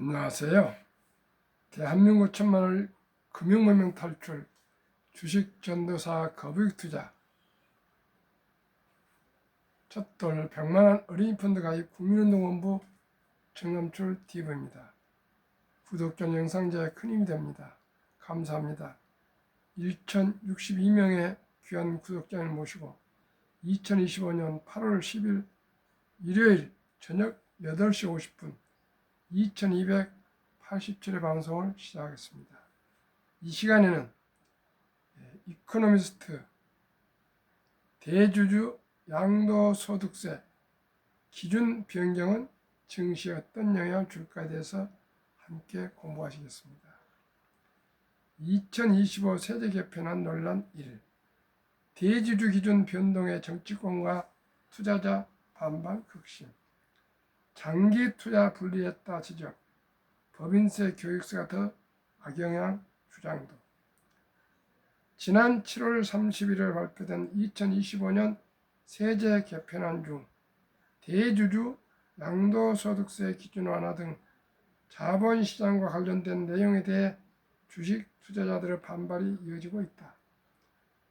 안녕하세요. 대한민국 천만을 금융문명 탈출, 주식 전도사 거북이 투자, 첫돌 100만원 어린이 펀드 가입 국민운동본부 정남출 TV입니다. 구독 전 영상제에 큰 힘이 됩니다. 감사합니다. 1062명의 귀한 구독자를 모시고 2025년 8월 10일 일요일 저녁 8시 50분 2287회 방송을 시작하겠습니다. 이 시간에는 이코노미스트 대주주 양도소득세 기준 변경은 증시에 어떤 영향을 줄까에 대해서 함께 공부하시겠습니다. 2025 세제 개편안 논란 1. 대주주 기준 변동의 정치권과 투자자 반발 극심. 장기 투자 불리했다 지적. 법인세 교육세가 더 악영향 주장도. 지난 7월 31일 발표된 2025년 세제 개편안 중 대주주 양도소득세 기준 완화 등 자본시장과 관련된 내용에 대해 주식 투자자들의 반발이 이어지고 있다.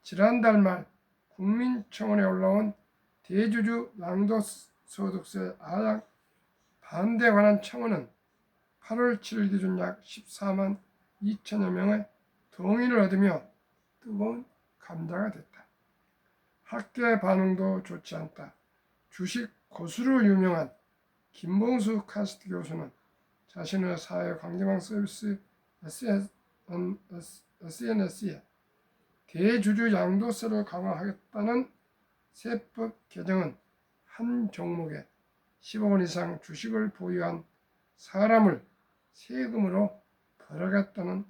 지난달 말 국민청원에 올라온 대주주 양도소득세 하락 반대에 관한 청원은 8월 7일 기준 약 14만 2천여 명의 동의를 얻으며 뜨거운 감자가 됐다. 학계 반응도 좋지 않다. 주식 고수로 유명한 김봉수 카스트 교수는 자신의 사회 강제방 서비스 SNS에 대주주 양도세를 강화하겠다는 세법 개정은 한 종목에 10억 원 이상 주식을 보유한 사람을 세금으로 벌하겠다는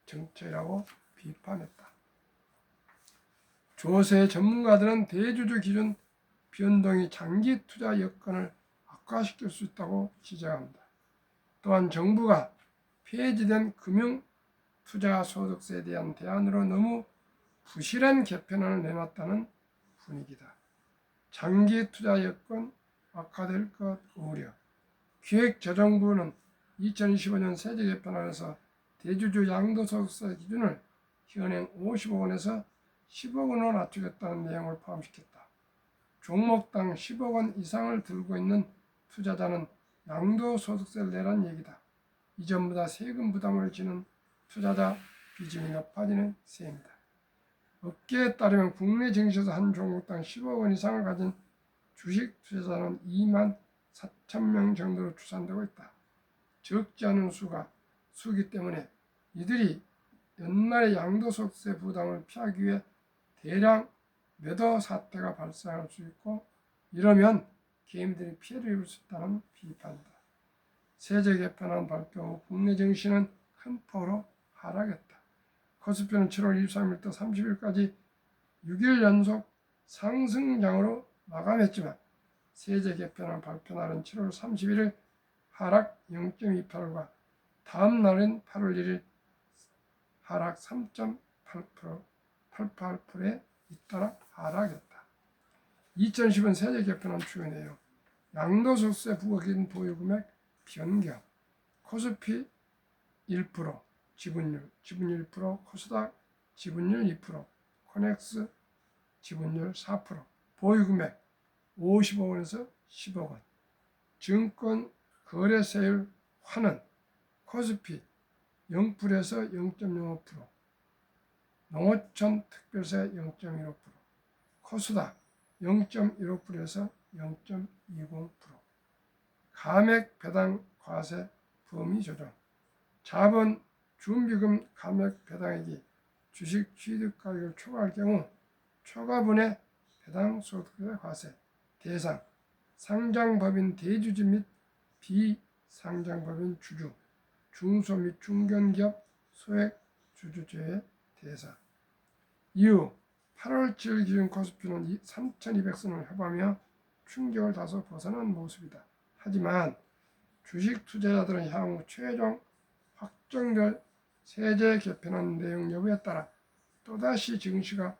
정책이라고 비판했다. 조세 전문가들은 대주주 기준 변동이 장기 투자 여건을 악화시킬 수 있다고 지적합니다. 또한 정부가 폐지된 금융 투자 소득세에 대한 대안으로 너무 부실한 개편안을 내놨다는 분위기다. 장기 투자 여건 악화될 것 우려. 기획재정부는 2025년 세제 개편안에서 대주주 양도소득세 기준을 현행 50억 원에서 10억 원으로 낮추겠다는 내용을 포함시켰다. 종목당 10억 원 이상을 들고 있는 투자자는 양도소득세를 내란 얘기다. 이전보다 세금 부담을 지는 투자자 비중이 높아지는 셈이다. 업계에 따르면 국내 증시에서 한 종목당 10억 원 이상을 가진 주식 투자자는 2만 4천 명 정도로 추산되고 있다. 적지 않은 수기 때문에 이들이 연말에 양도소득세 부담을 피하기 위해 대량 매도 사태가 발생할 수 있고 이러면 개인들이 피해를 입을 수 있다는 비판이다. 세제 개편안 발표 후 국내 증시는 큰 폭으로 하락했다. 코스피는 7월 23일부터 30일까지 6일 연속 상승장으로 마감했지만 세제 개편안 발표 날은 7월 31일 하락 0.28과 다음 날인 8월 1일 하락 3.88%에 잇따라 하락했다. 2010년 세제 개편안 추후 내용 양도소득세 부과기준 보유금액 변경 코스피 1%, 지분율 1%, 코스닥 지분율 2%, 코넥스 지분율 4%, 보유금액 50억 원에서 10억 원, 증권 거래세율 환원, 코스피 0%에서 0.05%, 농어촌 특별세 0.15%, 코스닥 0.15%에서 0.20%, 감액 배당 과세 범위 조정, 자본 준비금 감액 배당액이 주식 취득 가격을 초과할 경우 초과분의 배당 소득세 과세 대상, 상장법인 대주주 및 비상장법인 주주, 중소 및 중견기업 소액 주주제의 대상. 이후 8월 7일 기준 코스피는 3,200선을 회복하며 충격을 다소 벗어난 모습이다. 하지만 주식 투자자들은 향후 최종 확정될 세제 개편안 내용 여부에 따라 또다시 증시가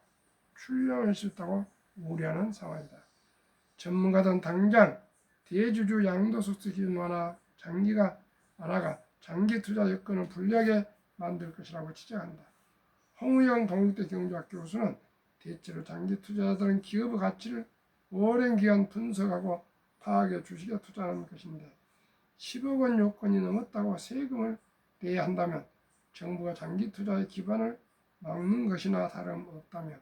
출렁일 수 있다고 우려하는 상황이다. 전문가들은 당장 대주주 양도소득세 기준 완화 장기가 완화가 장기 투자 여건을 불리하게 만들 것이라고 지적한다. 홍의영 동국대 경제학 교수는 대체로 장기 투자자들은 기업의 가치를 오랜 기간 분석하고 파악해 주식에 투자하는 것인데 10억 원 요건이 넘었다고 세금을 내야 한다면 정부가 장기 투자의 기반을 막는 것이나 다름없다며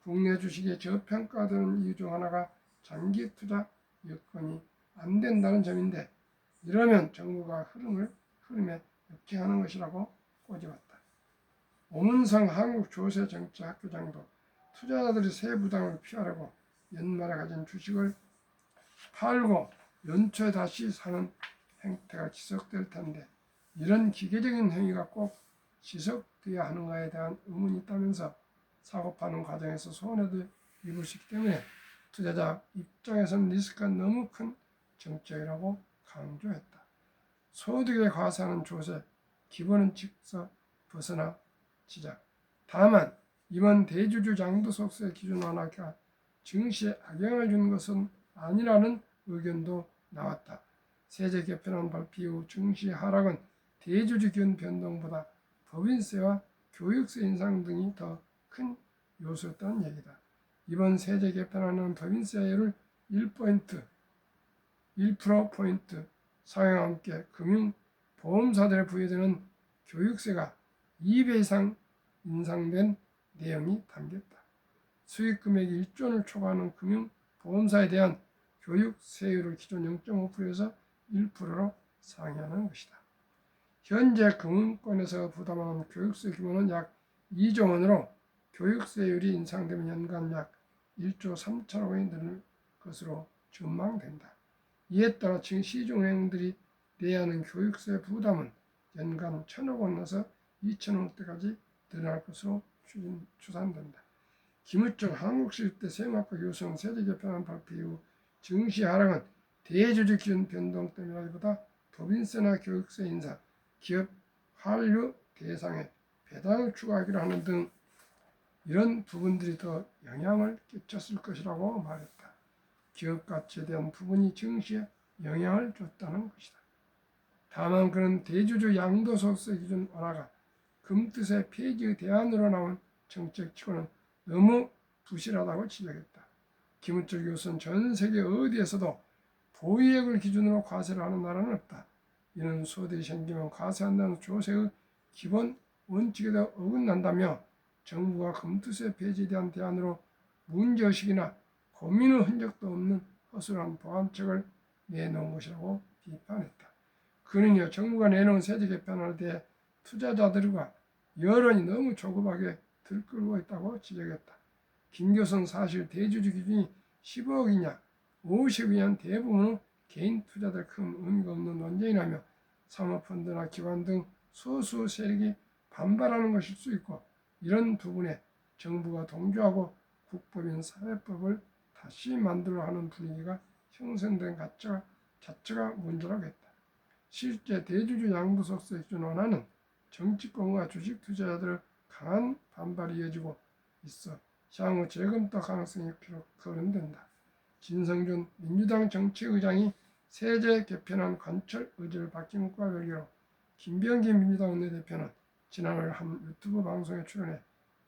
국내 주식의 저평가되는 이유 중 하나가 장기 투자 여건이 안 된다는 점인데 이러면 정부가 흐름에 역행하는 것이라고 꼬집었다. 오문성 한국조세정책학교장도 투자자들이 세부담을 피하려고 연말에 가진 주식을 팔고 연초에 다시 사는 행태가 지속될 텐데 이런 기계적인 행위가 꼭 지속되어야 하는가에 대한 의문이 있다면서 사고 파는 과정에서 손해도 입을 수 있기 때문에 투자자 입장에서는 리스크가 너무 큰 정책이라고 강조했다. 소득에 과세하는 조세, 기본은 직서 벗어나 지적. 다만 이번 대주주 양도소득세 기준 완화가 증시에 악영향을 주는 것은 아니라는 의견도 나왔다. 세제 개편안 발표 이후 증시 하락은 대주주 기준 변동보다 법인세와 교육세 인상 등이 더 큰 요소였다는 얘기다. 이번 세제 개편안은 법인세율을 1%포인트 상향과 함께 금융보험사들에 부여되는 교육세가 2배 이상 인상된 내용이 담겼다. 수익 금액이 1조 원을 초과하는 금융보험사에 대한 교육세율을 기존 0.5%에서 1%로 상향하는 것이다. 현재 금융권에서 부담하는 교육세 규모는 약 2조 원으로 교육세율이 인상되면 연간 약 1조 3천억 원이 늘 것으로 전망된다. 이에 따라 지금 시중은행들이 내야 하는 교육세 부담은 연간 1천억 원에서 2천억 원대까지 늘어날 것으로 추산된다. 김우적 한국실대 세무학과 교수는 세제 개편안 발표 이후 증시 하락은 대주주 기준 변동 때문이라기보다 법인세나 교육세 인상, 기업 한류 대상의 배당을 추가하기로 하는 등 이런 부분들이 더 영향을 끼쳤을 것이라고 말했다. 기업 가치에 대한 부분이 증시에 영향을 줬다는 것이다. 다만 그는 대주주 양도소득세 기준 완화가 금투세 폐지의 대안으로 나온 정책치고는 너무 부실하다고 지적했다. 김우철 교수는 전 세계 어디에서도 보유액을 기준으로 과세를 하는 나라는 없다. 이는 소득이 생기면 과세한다는 조세의 기본 원칙에도 어긋난다며 정부가 금투세 폐지에 대한 대안으로 문제의식이나 고민의 흔적도 없는 허술한 보완책을 내놓은 것이라고 비판했다. 그는요, 정부가 내놓은 세제 개편안에 대해 투자자들과 여론이 너무 조급하게 들끓고 있다고 지적했다. 김 교수는 사실 대주주 기준이 15억이냐 50억이냐 대부분은 개인 투자자들 큰 의미가 없는 논쟁이라며 사모펀드나 기관 등 소수 세력이 반발하는 것일 수 있고 이런 부분에 정부가 동조하고 국법인 사회법을 다시 만들어 하는 분위기가 형성된 자체가 문제라고 했다. 실제 대주주 양도소득세 기준 완화는 정치권과 주식 투자자들의 강한 반발이 이어지고 있어 향후 재검토 가능성이 거론된다. 진성준 민주당 정책의장이 세제 개편안 관철 의지를 밝힌 것과 별개로 김병기 민주당 원내대표는 지난월 한 유튜브 방송에 출연해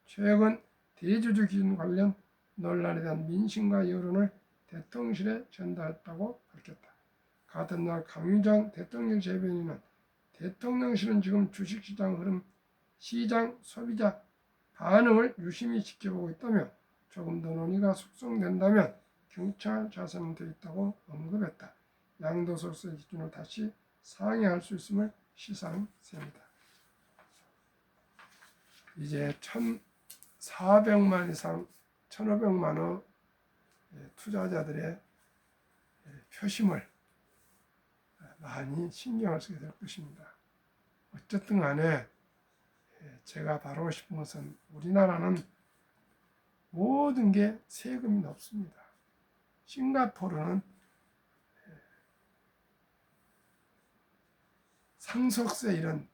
최근 대주주 기준 관련 논란에 대한 민심과 여론을 대통령실에 전달했다고 밝혔다. 같은 날 강유정 대통령실 대변인은 대통령실은 지금 주식시장 흐름, 시장, 소비자 반응을 유심히 지켜보고 있다며 조금 더 논의가 숙성된다면 경찰 자세는 되어 있다고 언급했다. 양도소득세 기준을 다시 상향할 수 있음을 시사한 셈이다. 이제 1,400만 이상 1,500만의 투자자들의 표심을 많이 신경을 쓰게 될 것입니다. 어쨌든 간에 제가 바라고 싶은 것은 우리나라는 모든 게 세금이 높습니다. 싱가포르는 상속세 이런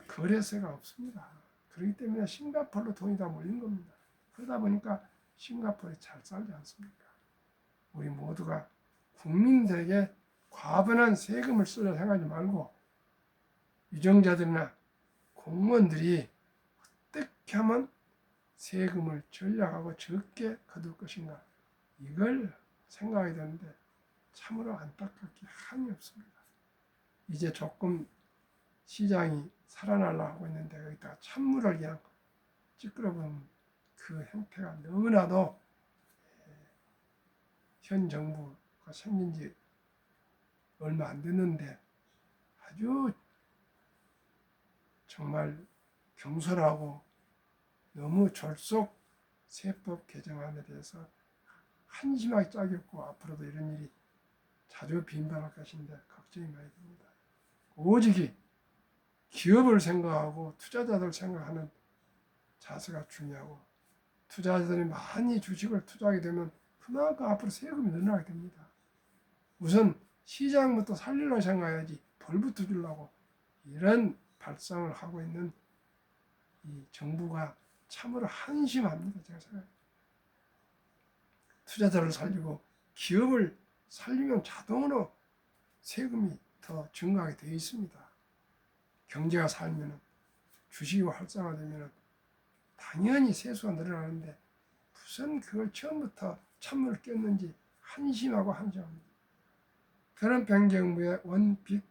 거래세가 없습니다. 그렇기 때문에 싱가포르로 돈이 다 몰린 겁니다. 그러다 보니까 싱가포르이 잘 살지 않습니까? 우리 모두가 국민들에게 과분한 세금을 쓰려 생각하지 말고 유정자들이나 공무원들이 어떻게 하면 세금을 절약하고 적게 거둘 것인가, 이걸 생각해야 되는데 참으로 안타깝게 한이 없습니다. 이제 조금 시장이 살아나려고 하고 있는데 여기다가 찬물을 그냥 찌끄러본 그 행태가 너무나도 현 정부가 생긴 지 얼마 안 됐는데 아주 정말 경솔하고 너무 졸속 세법 개정안에 대해서 한심하게 짜겼고 앞으로도 이런 일이 자주 빈번할 것인데 걱정이 많이 됩니다. 오직이 기업을 생각하고 투자자들 생각하는 자세가 중요하고, 투자자들이 많이 주식을 투자하게 되면 그만큼 앞으로 세금이 늘어나게 됩니다. 우선 시장부터 살리려고 생각해야지 벌부터 주려고 이런 발상을 하고 있는 이 정부가 참으로 한심합니다. 제가 생각해요. 투자자를 살리고 기업을 살리면 자동으로 세금이 더 증가하게 되어 있습니다. 경제가 살면, 주식이 활성화되면 당연히 세수가 늘어나는데 무슨 그걸 처음부터 찬물을 꼈는지 한심하고 한심합니다. 트럼프 행정부의 원 빅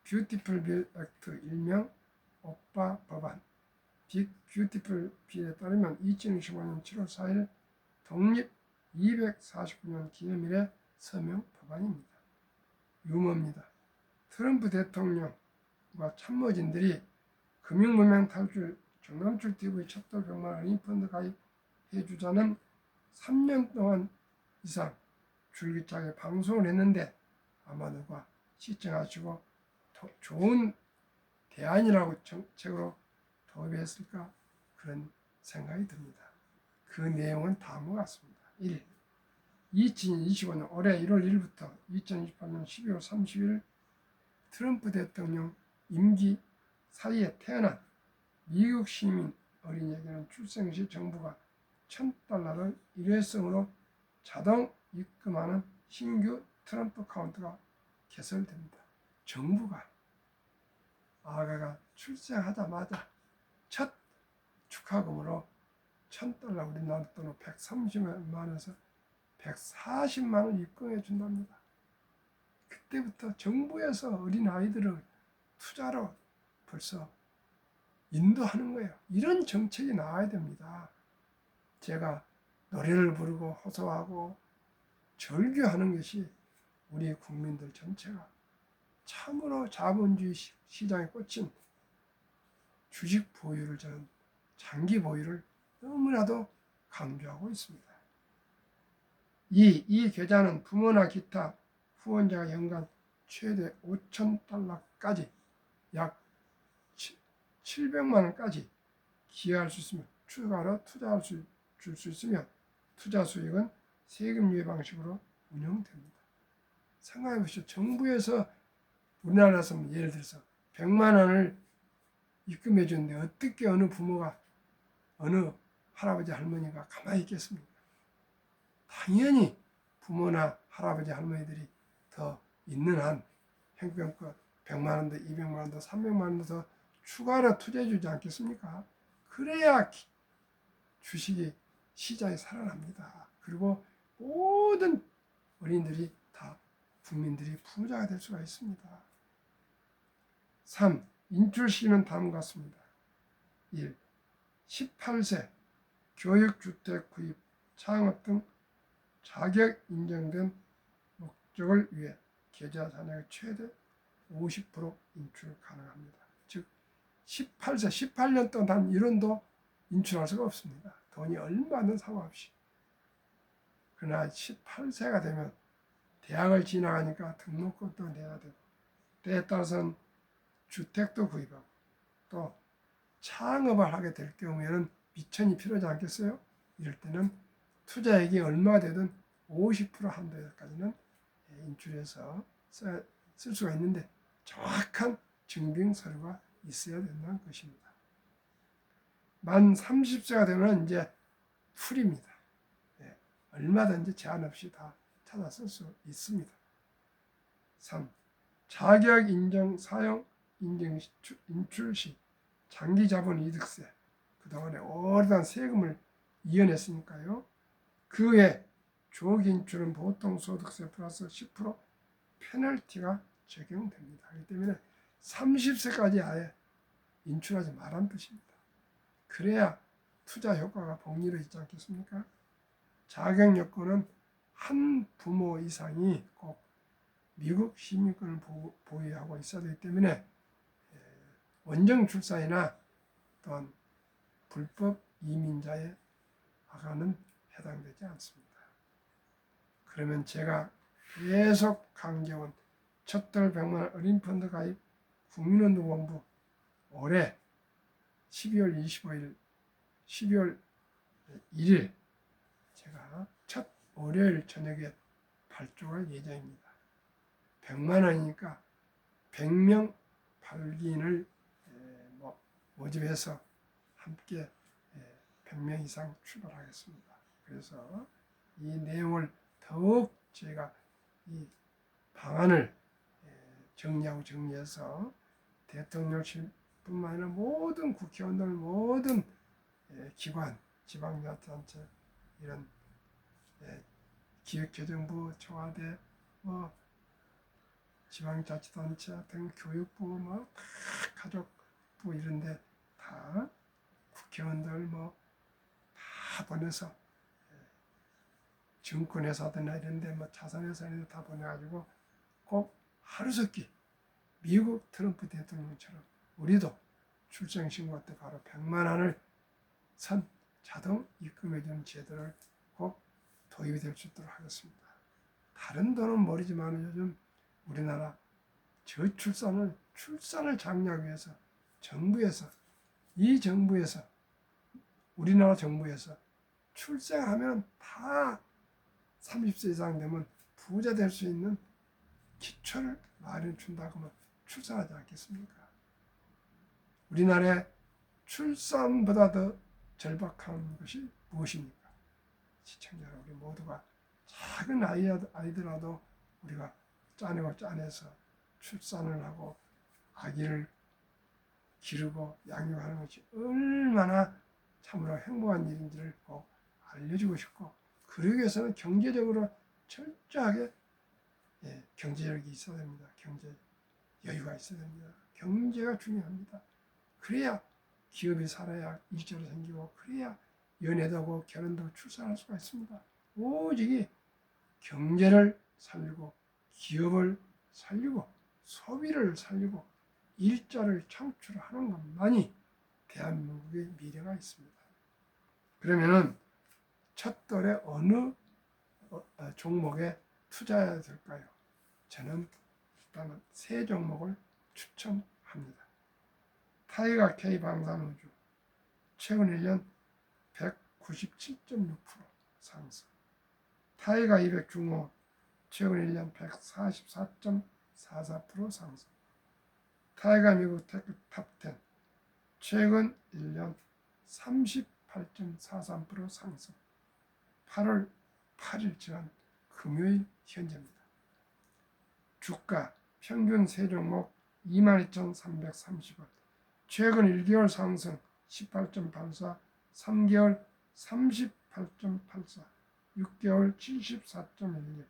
뷰티풀 빌 액트, 일명 오빠 법안, 빅 뷰티풀 빌에 따르면 2025년 7월 4일 독립 249년 기념일에 서명 법안입니다. 유머입니다. 트럼프 대통령과 참모진들이 금융문명 탈출 정남출 TV 촛돌 100만 원 인펀드 가입해 주자는 3년 동안 이상 줄기차게 방송을 했는데 아마 누가 시청하시고 좋은 대안이라고 정책으로 도입했을까, 그런 생각이 듭니다. 그 내용은 다음과 같습니다. 1. 2025년 올해 1월 1일부터 2028년 12월 30일 트럼프 대통령 임기 사이에 태어난 미국 시민 어린이에게는 출생 시 정부가 $1,000를 일회성으로 자동 입금하는 신규 트럼프 카운트가 개설됩니다. 정부가 아가가 출생하자마자 첫 축하금으로 $1,000, 우리나라 돈으로 130만 원에서 140만 원 입금해 준답니다. 그때부터 정부에서 어린 아이들을 투자로 벌써 인도하는 거예요. 이런 정책이 나와야 됩니다. 제가 노래를 부르고 호소하고 절규하는 것이 우리 국민들 전체가 참으로 자본주의 시장에 꽂힌 주식 보유를, 저는 장기 보유를 너무나도 강조하고 있습니다. 이 계좌는 부모나 기타 후원자가 연간 최대 $5,000까지 약 700만 원까지 기여할 수 있으며 추가로 투자할 줄 수 있으며 투자 수익은 세금 유예 방식으로 운영됩니다. 생각해 보시죠. 정부에서 우리나라에서 예를 들어서 100만 원을 입금해 주는데 어떻게 어느 부모가, 어느 할아버지 할머니가 가만히 있겠습니까? 당연히 부모나 할아버지 할머니들이 더 있는 한 형편껏 100만 원도 200만 원도 300만 원도 더 추가로 투자해 주지 않겠습니까? 그래야 주식이 시장이 살아납니다. 그리고 모든 어린이들이 다, 국민들이 부자가 될 수가 있습니다. 3. 인출 시기는 다음과 같습니다. 1. 18세 교육주택 구입, 창업 등 자격 인정된 목적을 위해 계좌 잔액의 최대 50% 인출 가능합니다. 즉 18세, 18년 동안 단 1원도 인출할 수가 없습니다. 돈이 얼마든 상관없이. 그러나 18세가 되면 대학을 지나가니까 등록금도 내야 되고, 때에 따라서는 주택도 구입하고, 또 창업을 하게 될 경우에는 미천이 필요하지 않겠어요? 이럴 때는 투자액이 얼마 되든 50% 한도까지는 인출해서 쓸 수가 있는데 정확한 증빙 서류가 있어야 된다는 것입니다. 만 30세가 되면 이제 풀입니다. 얼마든지 제한 없이 다 찾아 쓸 수 있습니다. 3. 자격 인정 사용 인출 시 장기 자본 이득세, 그동안에 오래된 세금을 이연했으니까요. 그 외 조기 인출은 보통 소득세 플러스 10% 페널티가 적용됩니다. 그렇기 때문에 30세까지 아예 인출하지 말란 뜻입니다. 그래야 투자 효과가 복리로 있지 않겠습니까? 자격 요건은 한 부모 이상이 꼭 미국 시민권을 보유하고 있어야 되기 때문에 원정 출산이나 또한 불법 이민자의 아가는 해당되지 않습니다. 그러면 제가 계속 강조한 첫달 100만 어린 펀드 가입 국민운동본부 올해 12월 25일, 12월 1일 제가 첫 월요일 저녁에 발족할 예정입니다. 100만 원이니까 100명 발기인을 모집해서 함께 100명 이상 출발하겠습니다. 그래서 이 내용을 더욱 제가 이 방안을 정리하고 정리해서 대통령실뿐만 아니라 모든 국회의원들, 모든 기관, 지방자치단체, 이런 기획재정부, 청와대, 지방자치단체 등 교육부, 다 가족부 이런데 다 국회의원들 다 보내서 증권회사들이나 이런데 자산회사에 다 보내가지고 꼭 하루속히 미국 트럼프 대통령처럼 우리도 출생신고 때 바로 100만 원을 선 자동 입금해주는 제도를 꼭 도입이 될 수 있도록 하겠습니다. 다른 돈은 모르지만 요즘 우리나라 출산을 장려하기 위해서 우리나라 정부에서 출생하면 다 30세 이상 되면 부자 될 수 있는 기초를 마련해 준다고 하면 출산하지 않겠습니까? 우리나라에 출산보다 더 절박한 것이 무엇입니까? 시청자 우리 모두가 작은 아이들라도 우리가 짜내고 짜내서 출산을 하고 아기를 기르고 양육하는 것이 얼마나 참으로 행복한 일인지를 꼭 알려주고 싶고, 그러기 위해서는 경제적으로 철저하게 경제력이 있어야 됩니다. 경제 여유가 있어야 됩니다. 경제가 중요합니다. 그래야 기업이 살아야 일자리 생기고, 그래야 연애도 하고 결혼도 하고 출산할 수가 있습니다. 오직 경제를 살리고 기업을 살리고 소비를 살리고 일자리를 창출하는 것만이 대한민국의 미래가 있습니다. 그러면은 첫 돌에 어느 종목에 투자해야 될까요? 저는 일단 세 종목을 추천합니다. 타이가 K방산우주 최근 1년 197.6% 상승, 타이가 200 중호 최근 1년 144.44% 상승, 타이가 미국 테크 탑10 최근 1년 38.43% 상승. 8월 8일 지난 금요일 현재입니다. 주가 평균 세 종목 22,330원, 최근 1개월 상승 18.84, 3개월 38.84, 6개월 74.16,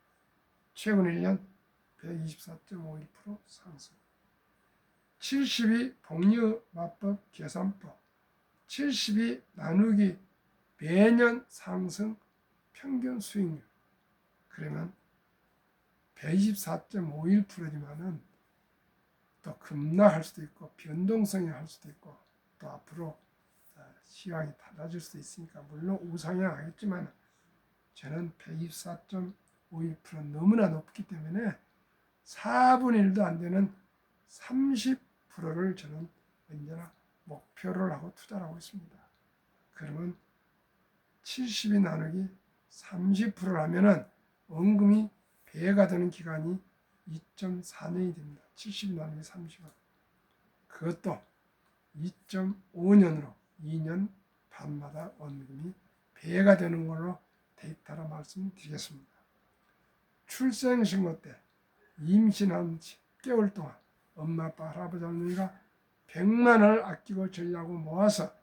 최근 1년 124.51% 상승. 72 복리마법 계산법, 72 나누기 매년 상승 평균 수익률. 그러면 124.51%지만은 또 급락할 수도 있고 변동성이 할 수도 있고 또 앞으로 시황이 달라질 수도 있으니까 물론 우상향하겠지만 저는 124.51% 너무나 높기 때문에 4분의 1도 안 되는 30%를 저는 언제나 목표를 하고 투자를 하고 있습니다. 그러면 70이 나누기 30%라면은 원금이 배가 되는 기간이 2.4년이 됩니다. 70이 나누기 30은. 그것도 2.5년으로 2년 반마다 원금이 배가 되는 걸로 데이터로 말씀드리겠습니다. 출생신고 때 임신한 10개월 동안 엄마, 아빠, 할아버지, 할머니가 100만 원을 아끼고 전려고 모아서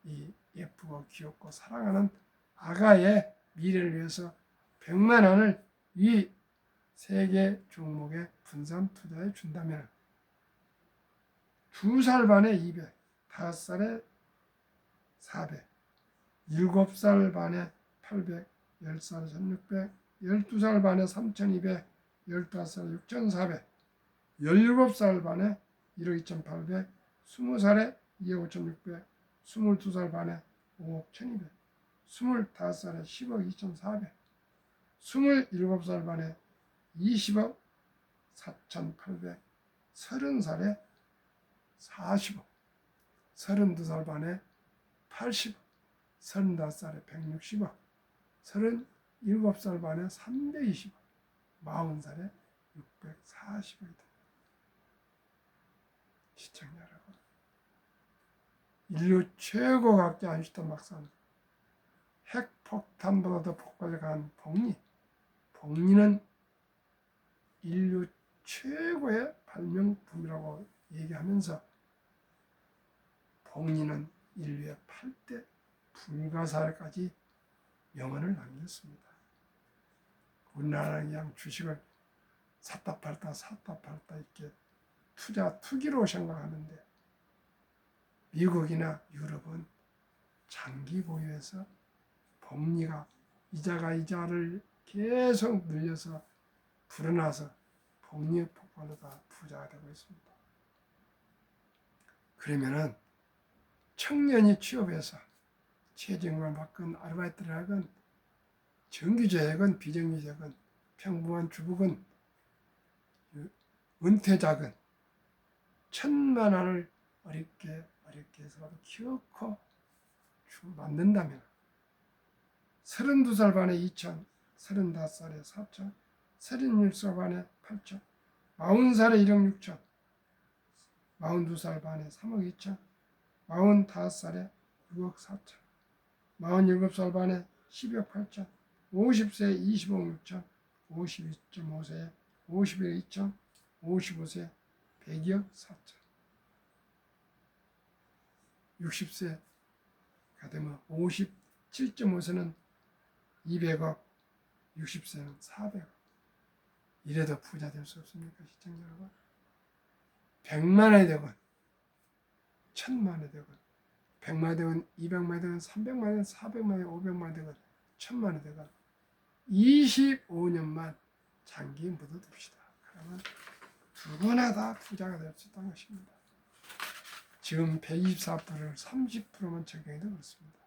이 예쁘고 귀엽고 사랑하는 아가의 미래를 위해서 100만 원을 이 세 개 종목에 분산 투자해 준다면 2살 반에 200, 5살에 400, 7살 반에 800, 10살 1600, 12살 반에 3200, 15살에 6400, 17살 반에 1억 2800, 20살에 2억 5600, 22살 반에 5억 1200, 25살에 10억 2400, 27살 반에 20억 4800, 30살에 40억, 32살 반에 80억, 35살에 160억, 37살 반에 320억, 40살에 640억이 됩니다. 시청자 여러분, 인류 최고 각자 아인슈타인 박사는 핵폭탄보다도 폭발력한 복리는 인류 최고의 발명품이라고 얘기하면서 복리는 인류의 8대 불가사의까지 명언을 남겼습니다. 우리나라는 그냥 주식을 샀다 팔다 이렇게 투기로 생각하는데 미국이나 유럽은 장기 보유해서 복리가 이자를 계속 늘려서 불어나서 복리 폭발로 다 부자가 되고 있습니다. 그러면은 청년이 취업해서 최저임금을 받건 아르바이트를 하건 정규직이건 비정규직이건 평범한 주부건 은퇴자건 1,000만 원을 어렵게 해서라도 키워코 만든다면 32살 반에 2천, 35살에 4천, 37살 반에 8천, 40살에 1억 6천, 42살 반에 3억 2천, 45살에 6억 4천, 47살 반에 10억 8천, 50세에 20억 6천, 52.5세에 51억 2천, 55세 100억 4천, 60세가 되면 57.5세는 200억, 60세는 400억. 이래도 부자 될 수 없습니까, 시청자 여러분? 100만 원이 되건 1,000만 원이 되건 100만 원 되건 200만 원 되건 300만 원, 400만 원, 500만 원 되건 1,000만 원 되건 25년만 장기 묻어둡시다. 그러면 누구나 다 부자가 될 수 있다는 것입니다. 지금 124%를 30%만 적용해도 그렇습니다.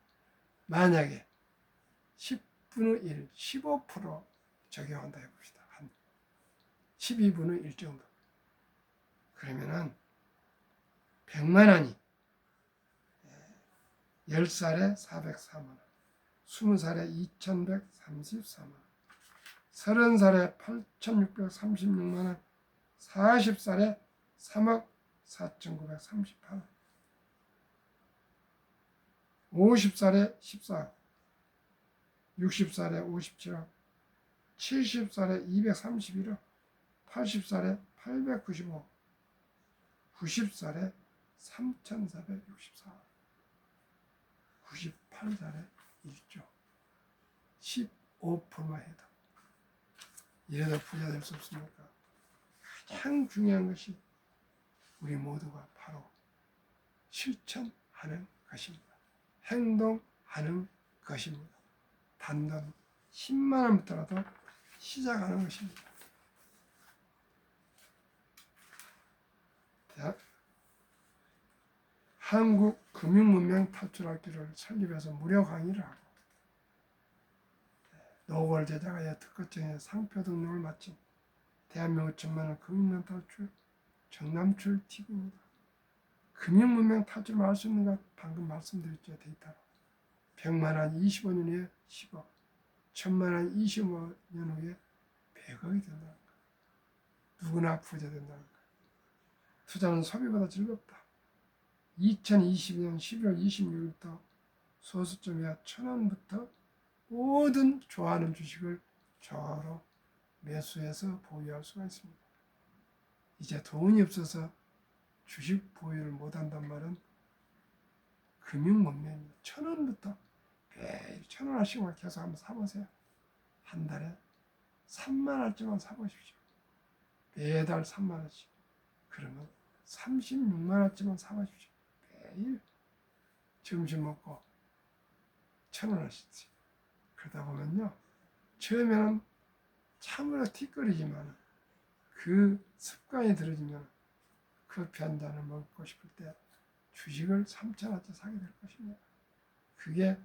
만약에 10분의 1, 15% 적용한다 해봅시다. 한 12분의 1 정도. 그러면은 100만 원이 10살에 404만 원, 20살에 2134만 원, 30살에 8636만 원, 40살에 3억 4,938원, 50살에 14억, 60살에 57억, 70살에 231억, 80살에 895억, 90살에 3,464억, 98살에 1조, 15%만 해도 이래도 부자 될 수 없습니까? 가장 중요한 것이 우리 모두가 바로 실천하는 것입니다. 행동하는 것입니다. 단돈 10만 원부터라도 시작하는 것입니다. 한국 금융문명 탈출학교를 설립해서 무료 강의를 하고 노골 제작하여 특허청에 상표 등록을 마친 대한민국 천만원 금융문명 탈출 정남출 TV입니다. 금융문명 탈출을 할 수 있는 것 방금 말씀드렸죠. 데이터로 100만 원 25년 후에 10억, 1000만 원 25년 후에 100억이 된다는 거. 누구나 부자 된다는 거. 투자는 소비보다 즐겁다. 2022년 12월 26일부터 소수점이야 1,000원부터 모든 좋아하는 주식을 저하로 매수해서 보유할 수가 있습니다. 이제 돈이 없어서 주식 보유를 못한단 말은 금융문명입니다. 1,000원부터 매일 1,000원씩만 계속 한번 사보세요. 한 달에 3만 원쯤만 사보십시오. 매달 3만 원씩. 그러면 36만 원쯤만 사보십시오. 매일 점심 먹고 1,000원씩. 그러다 보면요. 처음에는 참으로 티끌이지만 그 습관이 들어지면 커피 한 잔을 먹고 싶을 때 주식을 3,000원짜리 사게 될 것입니다. 그게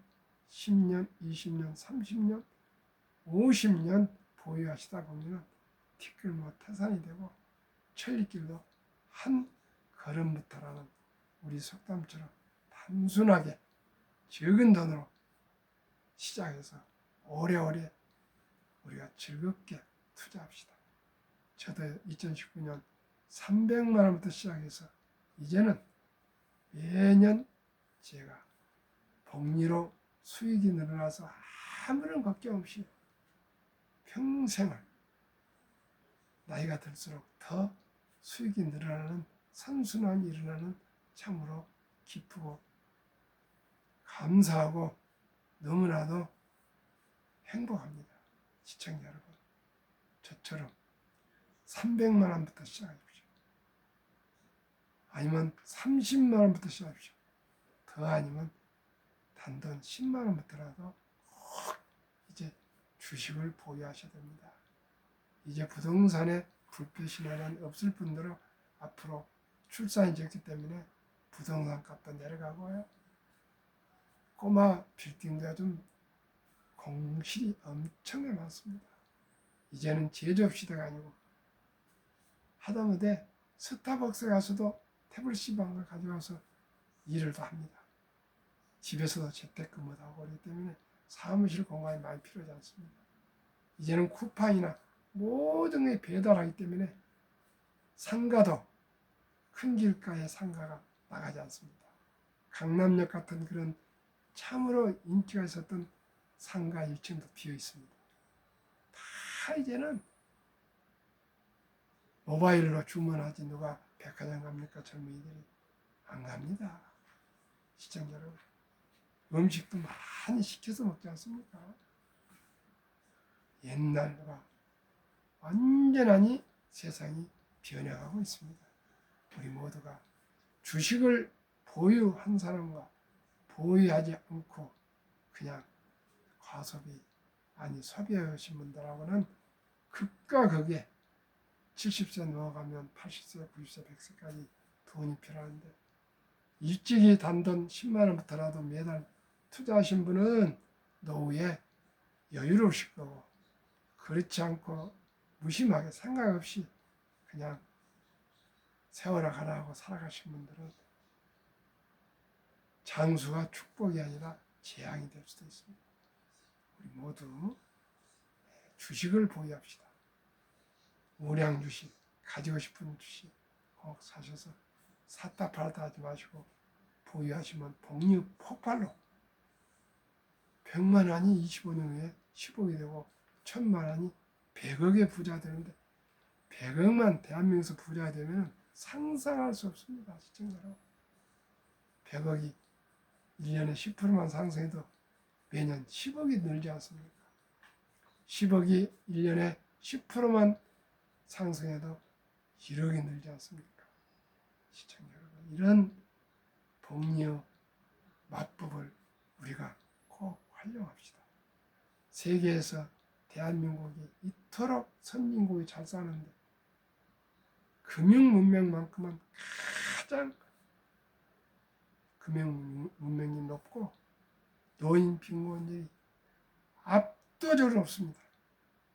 10년, 20년, 30년, 50년 보유하시다 보면 티끌 태산이 되고 천리길도 한 걸음부터라는 우리 속담처럼 단순하게 적은 돈으로 시작해서 오래오래 우리가 즐겁게 투자합시다. 저도 2019년 300만 원부터 시작해서 이제는 매년 제가 복리로 수익이 늘어나서 아무런 걱정 없이 평생을 나이가 들수록 더 수익이 늘어나는 선순환이 일어나는 참으로 기쁘고 감사하고 너무나도 행복합니다. 시청자 여러분, 저처럼 300만 원부터 시작하십시오. 아니면 30만 원부터 시작하십시오. 더 아니면 단돈 10만 원부터라도 꼭 이제 주식을 보유하셔야 됩니다. 이제 부동산에 불빛이나는 없을 뿐더러 앞으로 출산이 적기 때문에 부동산 값도 내려가고요. 꼬마 빌딩도 좀 공실이 엄청나게 많습니다. 이제는 제조업 시대가 아니고 하다못해 스타벅스 가서도 태블릿방을 가져가서 일을 다 합니다. 집에서도 재택근무도 하고 그렇기 때문에 사무실 공간이 많이 필요하지 않습니다. 이제는 쿠팡이나 모든 게 배달하기 때문에 상가도 큰 길가에 상가가 나가지 않습니다. 강남역 같은 그런 참으로 인기가 있었던 상가 1층도 비어 있습니다. 다 이제는 모바일로 주문하지 누가 백화점 갑니까? 젊은이들이 안 갑니다. 시청자 여러분, 음식도 많이 시켜서 먹지 않습니까? 옛날과 완전히 세상이 변해가고 있습니다. 우리 모두가 주식을 보유한 사람과 보유하지 않고 그냥 과소비 아니 소비하신 분들하고는 극과 극에 70세 넘어가면 80세, 90세, 100세까지 돈이 필요한데 일찍이 단돈 10만 원부터라도 매달 투자하신 분은 노후에 여유로우실 거고 그렇지 않고 무심하게 생각 없이 그냥 세월아 가라고 살아가신 분들은 장수가 축복이 아니라 재앙이 될 수도 있습니다. 우리 모두 주식을 보유합시다. 우량 주식, 가지고 싶은 주식 꼭 사셔서 샀다 팔았다 하지 마시고 보유하시면 복리 폭발로 100만 원이 25년 후에 10억이 되고 1000만 원이 100억의 부자 되는데 100억만 대한민국에서 부자 되면 상상할 수 없습니다. 시청자로 100억이 1년에 10%만 상승해도 매년 10억이 늘지 않습니까? 10억이 1년에 10%만 상승해도 1억이 늘지 않습니까? 시청자 여러분, 이런 복리의 맛법을 우리가 꼭 활용합시다. 세계에서 대한민국이 이토록 선진국이 잘 사는데 금융 문명만큼은 가장 금융 문명이 높고 노인 빈곤율이 압도적으로 높습니다.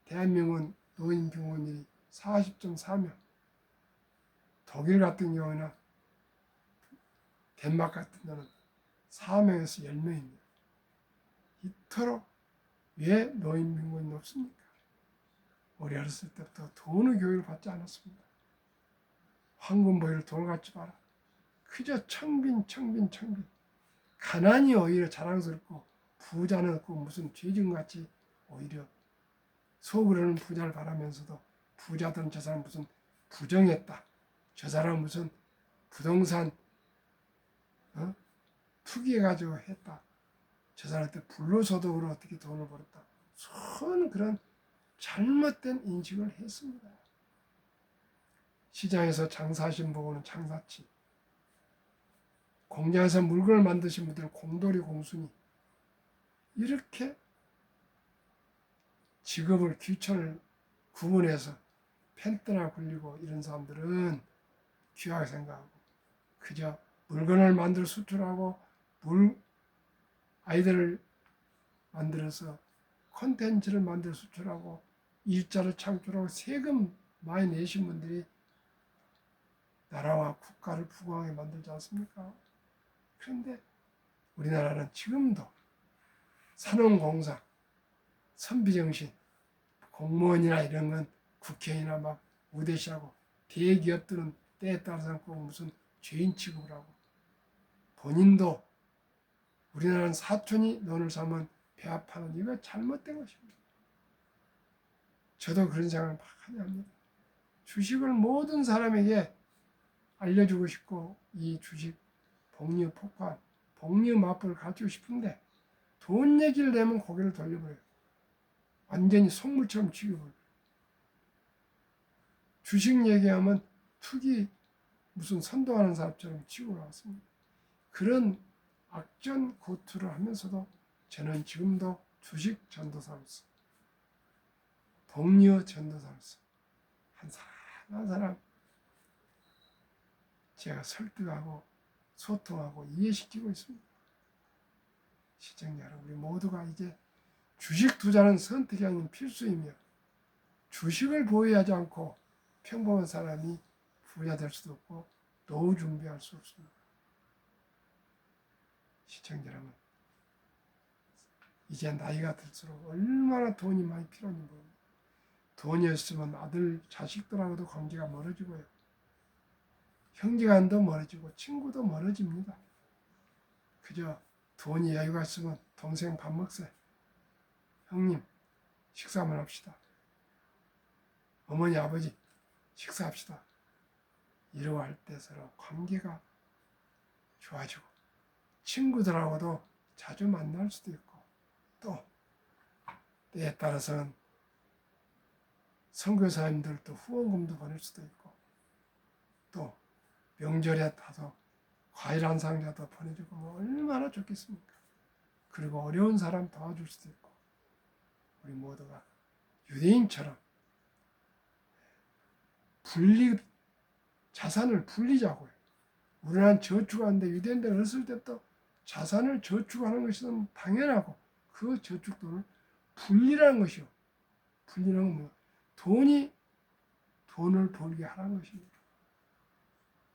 대한민국은 노인 빈곤율이 40.4명, 독일 같은 경우는 덴마크 같은 데는 4명에서 10명입니다. 이토록 왜 노인 빈곤이 높습니까? 우리 어렸을 때부터 돈의 교육을 받지 않았습니다. 황금보이를 돈을 갖지 마라. 그저 청빈. 가난이 오히려 자랑스럽고 부자는 없고 무슨 죄진같이 오히려 속으로는 부자를 바라면서도 부자들은 저 사람 무슨 부정했다. 저 사람 무슨 부동산 투기해가지고 했다. 저 사람한테 불로소득으로 어떻게 돈을 벌었다. 손 그런 잘못된 인식을 했습니다. 시장에서 장사하신 분은 장사치, 공장에서 물건을 만드신 분들은 공돌이 공순이, 이렇게 직업을 귀천을 구분해서 펜트나 굴리고 이런 사람들은 귀하게 생각하고 그저 물건을 만들어 수출하고 아이들을 만들어서 콘텐츠를 만들어 수출하고 일자를 창출하고 세금 많이 내신 분들이 나라와 국가를 부강하게 만들지 않습니까? 그런데 우리나라는 지금도 산업공사, 선비정신, 공무원이나 이런 건 국회의원이나 막 우대시하고 대기업들은 때에 따라서 꼭 무슨 죄인 취급을 하고 본인도 우리나라는 사촌이 돈을 사면 배합하는 이거 잘못된 것입니다. 저도 그런 생각을 많이 합니다. 주식을 모든 사람에게 알려주고 싶고 이 주식 복리 폭발, 복리 마법을 가르치고 싶은데 돈 얘기를 내면 고개를 돌려버려요. 완전히 속물처럼 취급을. 주식 얘기하면 투기 무슨 선동하는 사람처럼 치고 나왔습니다. 그런 악전 고투를 하면서도 저는 지금도 주식 전도사로서 복리 전도사로서 한 사람 한 사람 제가 설득하고 소통하고 이해시키고 있습니다. 시청자 여러분, 우리 모두가 이제 주식 투자는 선택이 아닌 필수이며 주식을 보유하지 않고 평범한 사람이 부자 될 수도 없고 노후 준비할 수 없습니다. 시청자 여러분, 이제 나이가 들수록 얼마나 돈이 많이 필요한지 모릅니다. 돈이 없으면 아들, 자식들하고도 관계가 멀어지고요. 형제간도 멀어지고 친구도 멀어집니다. 그저 돈이 여유가 있으면 동생 밥 먹세요. 형님 식사 한번 합시다. 어머니 아버지 식사합시다. 이러고 할 때 서로 관계가 좋아지고 친구들하고도 자주 만날 수도 있고 또 때에 따라서는 선교사님들도 후원금도 보낼 수도 있고 또 명절에 가서 과일 한 상자도 보내주고 뭐 얼마나 좋겠습니까? 그리고 어려운 사람 도와줄 수도 있고 우리 모두가 유대인처럼 자산을 불리자고요. 우리나라는 저축하는데 유대인들 어렸을 때부터 자산을 저축하는 것은 당연하고 그 저축 돈을 분리라는 것이요. 분리는 건 뭐야? 돈을 벌게 하라는 것입니다.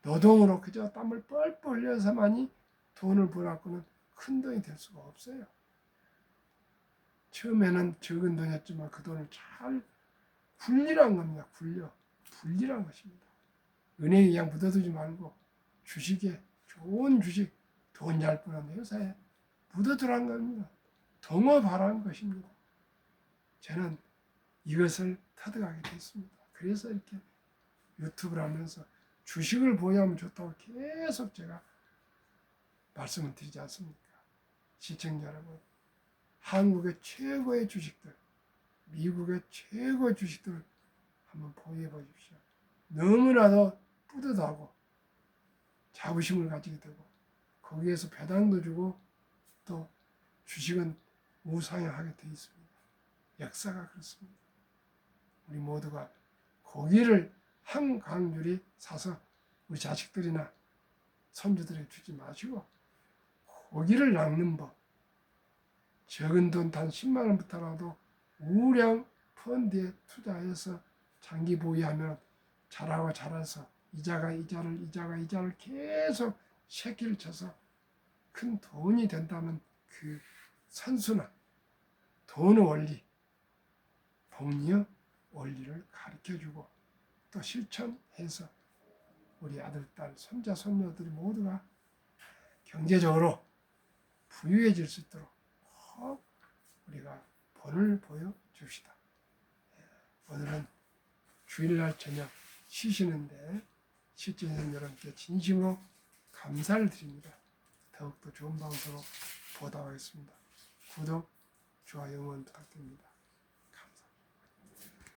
노동으로 그저 땀을 뻘뻘 흘려서만이 돈을 벌었고는 큰 돈이 될 수가 없어요. 처음에는 적은 돈이었지만 그 돈을 잘 굴리라는 겁니다. 분리라는 것입니다. 은행에 그냥 묻어두지 말고 주식에 좋은 주식, 돈 잘 버는 회사에 묻어두라는 겁니다. 동업하라는 것입니다. 저는 이것을 터득하게 됐습니다. 그래서 이렇게 유튜브를 하면서 주식을 보유하면 좋다고 계속 제가 말씀을 드리지 않습니까? 시청자 여러분, 한국의 최고의 주식들, 미국의 최고의 주식들을 한번 보유해 보십시오. 너무나도 뿌듯하고 자부심을 가지게 되고 거기에서 배당도 주고 또 주식은 우상향하게 되어 있습니다. 역사가 그렇습니다. 우리 모두가 고기를 한 강줄이 사서 우리 자식들이나 손주들에게 주지 마시고 고기를 낚는 법, 적은 돈 단 10만 원부터라도 우량 펀드에 투자해서 장기 보유하면 자라고 자라서 이자가 이자를 계속 새끼를 쳐서 큰 돈이 된다는 그 선순환, 돈의 원리, 복리의 원리를 가르쳐주고 또 실천해서 우리 아들, 딸, 손자, 손녀들이 모두가 경제적으로 부유해질 수 있도록 꼭 우리가 본을 보여줍시다. 오늘은 주일날 저녁 쉬시는데 시청해주신 여러분께 진심으로 감사를 드립니다. 더욱더 좋은 방송으로 보답하겠습니다. 구독, 좋아요, 응원 부탁드립니다.